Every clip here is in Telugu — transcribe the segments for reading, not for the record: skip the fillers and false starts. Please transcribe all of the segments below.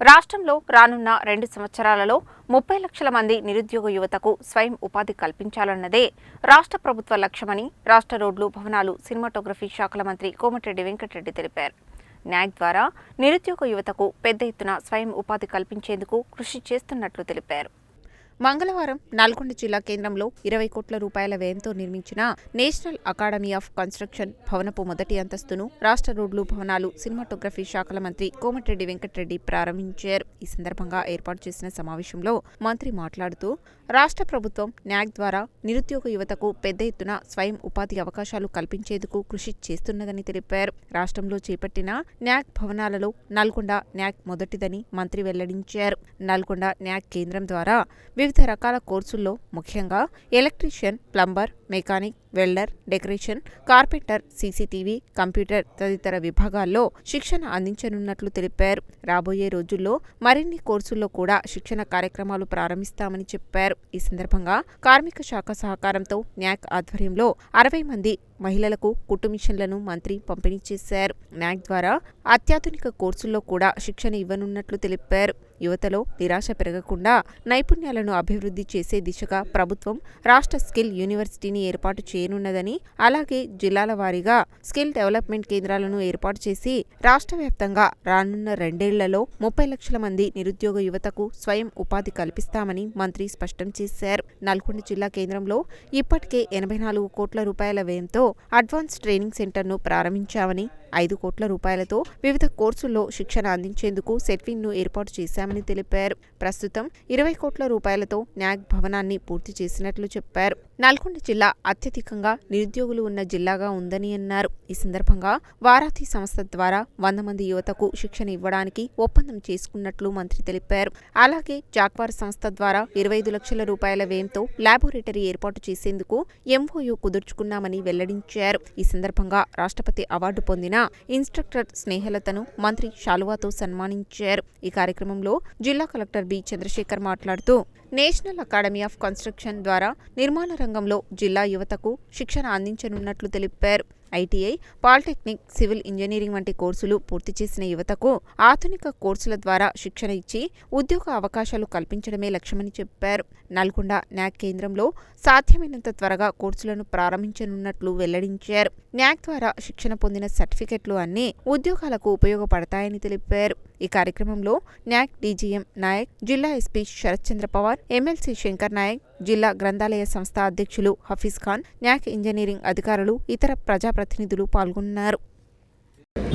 రాష్ట్రంలో రానున్న 2 సంవత్సరాలలో 30 లక్షల మంది నిరుద్యోగ యువతకు స్వయం ఉపాధి కల్పించాలన్నదే రాష్ట్ర ప్రభుత్వ లక్ష్యమని రాష్ట్ర రోడ్లు, భవనాలు, సినిమాటోగ్రఫీ శాఖల మంత్రి కోమటిరెడ్డి వెంకటరెడ్డి తెలిపారు. న్యాక్ ద్వారా నిరుద్యోగ యువతకు పెద్ద ఎత్తున స్వయం ఉపాధి కల్పించేందుకు కృషి చేస్తున్నట్లు తెలిపారు. మంగళవారం నల్గొండ జిల్లా కేంద్రంలో 20 కోట్ల రూపాయల వ్యయంతో నిర్మించిన నేషనల్ అకాడమీ ఆఫ్ కన్స్ట్రక్షన్ భవనపు మొదటి అంతస్తును రాష్ట్ర రోడ్లు, భవనాలు, సినిమాటోగ్రఫీ శాఖల మంత్రి కోమటిరెడ్డి వెంకటరెడ్డి ప్రారంభించారు. ఈ సందర్భంగా ఏర్పాటు చేసిన సమావేశంలో మంత్రి మాట్లాడుతూ, రాష్ట్ర ప్రభుత్వం న్యాక్ ద్వారా నిరుద్యోగ యువతకు పెద్ద ఎత్తున స్వయం ఉపాధి అవకాశాలు కల్పించేందుకు కృషి చేస్తున్నదని తెలిపారు. రాష్ట్రంలో చేపట్టిన న్యాక్ భవనాలలో నల్గొండ న్యాక్ మొదటిదని మంత్రి వెల్లడించారు. నల్గొండ న్యాక్ కేంద్రం ద్వారా వివిధ రకాల కోర్సుల్లో ముఖ్యంగా electrician, plumber, mechanic, welder, decoration, carpenter, CCTV, computer తదితర విభాగాల్లో శిక్షణ అందించనున్నట్లు తెలిపారు. రాబోయే రోజుల్లో మరిన్ని కోర్సుల్లో కూడా శిక్షణ కార్యక్రమాలు ప్రారంభిస్తామని చెప్పారు. ఈ సందర్భంగా కార్మిక శాఖ సహకారంతో న్యాక్ ఆధ్వర్యంలో 60 మంది మహిళలకు కుట్టు మిషన్లను మంత్రి పంపిణీ చేశారు. న్యాక్ ద్వారా అత్యాధునిక కోర్సుల్లో కూడా శిక్షణ ఇవ్వనున్నట్లు తెలిపారు. యువతలో నిరాశ పెరగకుండా నైపుణ్యాలను అభివృద్ధి చేసే దిశగా ప్రభుత్వం రాష్ట్ర స్కిల్ యూనివర్సిటీని ఏర్పాటు చేయనున్నదని, అలాగే జిల్లాల వారీగా స్కిల్ డెవలప్మెంట్ కేంద్రాలను ఏర్పాటు చేసి రాష్ట్ర వ్యాప్తంగా రానున్న 2 ఏళ్లలో 30 లక్షల మంది నిరుద్యోగ యువతకు స్వయం ఉపాధి కల్పిస్తామని మంత్రి స్పష్టం చేశారు. నల్గొండ జిల్లా కేంద్రంలో ఇప్పటికే 84 కోట్ల రూపాయల వ్యయంతో అడ్వాన్స్ ట్రైనింగ్ సెంటర్ను ప్రారంభించామని, 5 కోట్ల రూపాయలతో వివిధ కోర్సుల్లో శిక్షణ అందించేందుకు సెట్విన్ను ఏర్పాటు చేశామని తెలిపారు. ప్రస్తుతం 20 కోట్ల రూపాయలతో న్యాక్ భవనాన్ని పూర్తి చేసినట్లు చెప్పారు. నల్గొండ జిల్లా అత్యధికంగా నిరుద్యోగులు ఉన్న జిల్లాగా ఉందని అన్నారు. ఈ సందర్భంగా వారాహి సంస్థ ద్వారా 100 మంది యువతకు శిక్షణ ఇవ్వడానికి ఒప్పందం చేసుకున్నట్లు మంత్రి తెలిపారు. అలాగే జాక్వార్ సంస్థ ద్వారా 25 లక్షల రూపాయల వ్యయంతో ల్యాబొరేటరీ ఏర్పాటు చేసేందుకు ఎంఓయూ కుదుర్చుకున్నామని వెల్లడించారు. ఈ సందర్భంగా రాష్ట్రపతి అవార్డు పొందిన ఇన్స్ట్రక్టర్ స్నేహలతను మంత్రి శాలువాతో సన్మానించారు. ఈ కార్యక్రమంలో జిల్లా కలెక్టర్ బి చంద్రశేఖర్ మాట్లాడుతూ, నేషనల్ అకాడమీ ఆఫ్ కన్స్ట్రక్షన్ ద్వారా నిర్మాణ రంగంలో జిల్లా యువతకు శిక్షణ అందించనున్నట్లు తెలిపారు. ఐటీఐ, పాలిటెక్నిక్, సివిల్ ఇంజనీరింగ్ వంటి కోర్సులు పూర్తి చేసిన యువతకు ఆధునిక కోర్సుల ద్వారా శిక్షణ ఇచ్చి ఉద్యోగ అవకాశాలు కల్పించడమే లక్ష్యమని చెప్పారు. నల్గొండ న్యాక్ కేంద్రంలో సాధ్యమైనంత త్వరగా కోర్సులను ప్రారంభించనున్నట్లు వెల్లడించారు. న్యాక్ ద్వారా శిక్షణ పొందిన సర్టిఫికెట్లు అన్నీ ఉద్యోగాలకు ఉపయోగపడతాయని తెలిపారు. ఈ కార్యక్రమంలో న్యాక్ డీజీఎం నాయక్, జిల్లా ఎస్పీ శరత్ చంద్ర పవార్, ఎమ్మెల్సీ శంకర్ నాయక్, జిల్లా గ్రంథాలయ సంస్థ అధ్యక్షులు హఫీజ్ ఖాన్, న్యాక్ ఇంజనీరింగ్ అధికారులు, ఇతర ప్రజాప్రతినిధులు పాల్గొన్నారు.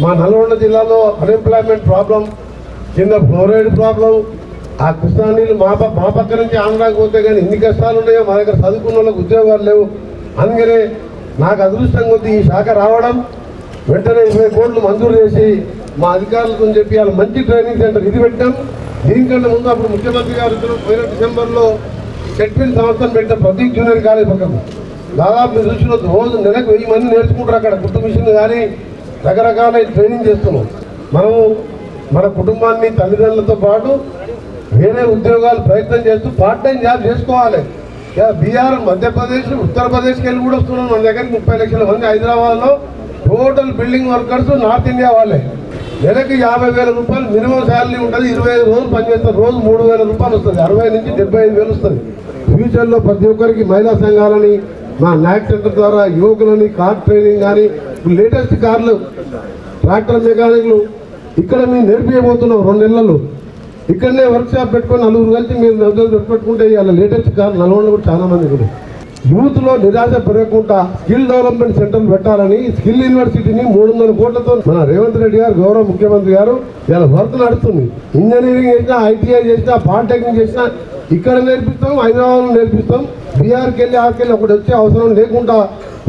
మా నల్గొండ జిల్లాలో అన్ఎంప్లాయ్మెంట్ ప్రాబ్లం, కింద ఫ్లోరైడ్ ప్రాబ్లం, ఆ కృష్ణా నీళ్ళు మా పక్క నుంచి ఆంధ్రాకి పోతే కానీ ఎన్ని కష్టాలు ఉన్నాయో, మా దగ్గర చదువుకున్న వాళ్ళకి ఉద్యోగాలు లేవు. అందుకనే నాకు అదృష్టం కొద్ది ఈ శాఖ రావడం, వెంటనే 20 కోట్లు మంజూరు చేసి మా అధికారులకు చెప్పి వాళ్ళ మంచి ట్రైనింగ్ సెంటర్ ఇది పెట్టాం. దీనికంటే ముందు అప్పుడు ముఖ్యమంత్రి గారు పోయిన డిసెంబర్లో సెట్విన్ సంస్థను పెట్టాం ప్రతీక్ జూనియర్ కాలేజ్ పక్కకు. దాదాపు మీరు చూసిన రోజు నెలకు 1000 మంది నేర్చుకుంటారు. అక్కడ కుట్టు మిషన్ కానీ రకరకాల ట్రైనింగ్ చేస్తున్నాం. మనము మన కుటుంబాన్ని, తల్లిదండ్రులతో పాటు వేరే ఉద్యోగాలు ప్రయత్నం చేస్తూ పార్ట్ టైం జాబ్ చేసుకోవాలి. బీహార్, మధ్యప్రదేశ్, ఉత్తరప్రదేశ్కి వెళ్ళి కూడా వస్తున్నాం. మన దగ్గరికి 30 లక్షల మంది హైదరాబాద్లో total building workers north India వాళ్ళే. నెలకి 50,000 రూపాయలు మినిమం శాలరీ ఉంటుంది. 25 రోజులు పనిచేస్తారు. రోజు 3,000 రూపాయలు వస్తుంది. 60 నుంచి 75,000 వస్తుంది. ఫ్యూచర్లో ప్రతి ఒక్కరికి మహిళా సంఘాలని, మా న్యాక్ సెంటర్ ద్వారా యువకులని కార్ ట్రైనింగ్ కానీ, లేటెస్ట్ కార్లు, ట్రాక్టర్ మెకానిక్లు ఇక్కడ మేము నేర్పించబోతున్నాం. 2 నెలల్లో ఇక్కడనే వర్క్ షాప్ పెట్టుకొని 4 కలిసి మీరు పెట్టుకుంటే ఇవాళ లేటెస్ట్ కార్లు నల్గొండ కూడా చాలా మంది కూడా. యూత్లో నిరాశ పెరగకుండా స్కిల్ డెవలప్మెంట్ సెంటర్లు పెట్టాలని స్కిల్ యూనివర్సిటీని 300 కోట్లతో మన రేవంత్ రెడ్డి గారు, గౌరవ ముఖ్యమంత్రి గారు ఇలా వర్క్ నడుస్తుంది. ఇంజనీరింగ్ చేసినా, ఐటీఐ చేసినా, పాలిటెక్నిక్ చేసినా ఇక్కడ నేర్పిస్తాం, హైదరాబాద్లో నేర్పిస్తాం. బీహార్కి వెళ్ళి ఆర్కెళ్ళి ఒకటి వచ్చే అవసరం లేకుండా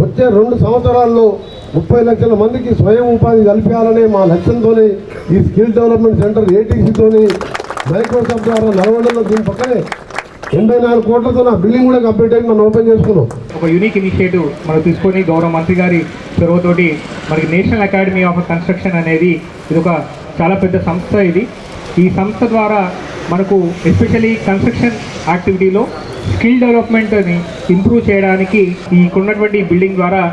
వచ్చే 2 సంవత్సరాల్లో 30 లక్షల మందికి స్వయం ఉపాధి కల్పించాలనే మా లక్ష్యంతోనే ఈ స్కిల్ డెవలప్మెంట్ సెంటర్ ఏటీసీతోని మైక్రోసాఫ్ట్ ద్వారా నల్గొండలో దీని పక్కనే 84 కోట్లతో నా బిల్డింగ్ కూడా కంప్లీట్ అయ్యి మనం ఓపెన్ చేసుకున్నాం. ఒక యూనిక్ ఇనిషియేటివ్ మనం తీసుకొని గౌరవ మంత్రి గారి చొరవతోటి మనకి నేషనల్ అకాడమీ ఆఫ్ కన్స్ట్రక్షన్ అనేది ఇది ఒక చాలా పెద్ద సంస్థ. ఈ సంస్థ ద్వారా మనకు ఎస్పెషల్లీ కన్స్ట్రక్షన్ యాక్టివిటీలో స్కిల్ డెవలప్మెంట్ని ఇంప్రూవ్ చేయడానికి ఈ ఉన్నటువంటి బిల్డింగ్ ద్వారా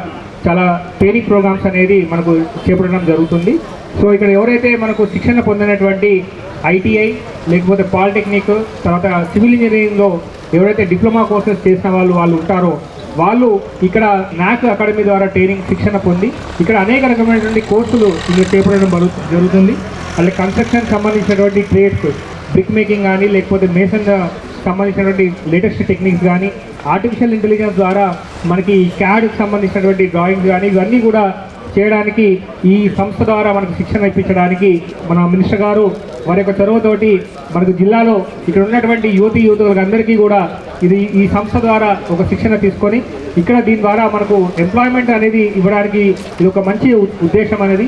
చాలా ట్రైనింగ్ ప్రోగ్రామ్స్ అనేది మనకు చేపట్టడం జరుగుతుంది. సో ఇక్కడ ఎవరైతే మనకు శిక్షణ పొందినటువంటి ఐటీఐ లేకపోతే పాలిటెక్నిక్, తర్వాత సివిల్ ఇంజనీరింగ్లో ఎవరైతే డిప్లొమా కోర్సెస్ చేసిన వాళ్ళు ఉంటారో వాళ్ళు ఇక్కడ నాక్ అకాడమీ ద్వారా ట్రైనింగ్ శిక్షణ పొంది ఇక్కడ అనేక రకమైనటువంటి కోర్సులు ఇక్కడ చేపట్టడం జరుగుతుంది. అలాగే కన్స్ట్రక్షన్ సంబంధించినటువంటి ట్రేడ్స్, బ్రిక్ మేకింగ్ కానీ లేకపోతే మేసన్ సంబంధించినటువంటి లేటెస్ట్ టెక్నిక్స్ కానీ, ఆర్టిఫిషియల్ ఇంటెలిజెన్స్ ద్వారా మనకి క్యాడ్కి సంబంధించినటువంటి డ్రాయింగ్స్ కానీ ఇవన్నీ కూడా చేయడానికి ఈ సంస్థ ద్వారా మనకు శిక్షణ ఇప్పించడానికి మన మినిస్టర్ గారు వారి యొక్క చొరవతోటి మనకు జిల్లాలో ఇక్కడ ఉన్నటువంటి యువతులందరికీ కూడా ఈ సంస్థ ద్వారా ఒక శిక్షణ తీసుకొని ఇక్కడ దీని ద్వారా మనకు ఎంప్లాయ్మెంట్ అనేది ఇవ్వడానికి ఇది ఒక మంచి ఉద్దేశం అనేది.